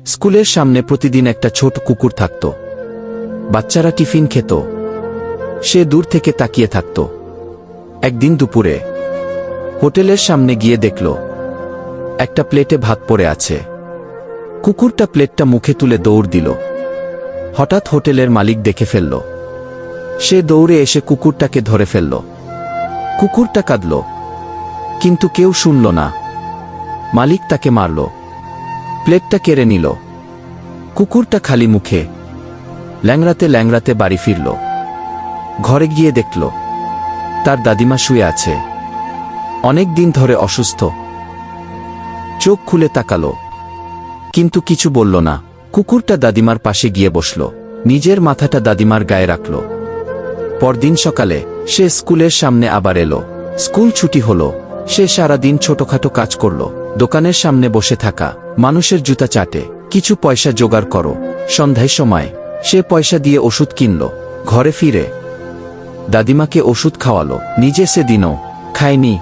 স্কুলের সামনে প্রতিদিন একটা ছোট কুকুর থাকত। বাচ্চারা টিফিন খেত, সে দূর থেকে তাকিয়ে থাকত। একদিন দুপুরে হোটেলের সামনে গিয়ে দেখল একটা প্লেটে ভাত পড়ে আছে। কুকুরটা প্লেটটা মুখে তুলে দৌড় দিল। হঠাৎ হোটেলের মালিক দেখে ফেলল। সে দৌড়ে এসে কুকুরটাকে ধরে ফেলল। কুকুরটা কাঁদল, কিন্তু কেউ শুনল না। মালিক তাকে মারল, প্লেটটা কেড়ে নিল। কুকুরটা খালি মুখে ল্যাংড়াতে ল্যাংড়াতে বাড়ি ফিরল। ঘরে গিয়ে দেখল তার দাদিমা শুয়ে আছে, অনেক দিন ধরে অসুস্থ। চোখ খুলে তাকালো, কিন্তু কিছু বলল না। কুকুরটা দাদিমার পাশে গিয়ে বসল, নিজের মাথাটা দাদিমার গায়ে রাখল। পরদিন সকালে সে স্কুলের সামনে আবার এলো। স্কুল ছুটি হলো। সে সারাদিন ছোটখাটো কাজ করল, দোকানের সামনে বসে থাকা, মানুষের জুতা চাটে, কিছু পয়সা জোগাড় করো। সন্ধ্যায় সময় সে পয়সা দিয়ে ওষুধ কিনল। ঘরে ফিরে দাদিমাকে ওষুধ খাওয়ালো, নিজে সেদিনও খায়নি।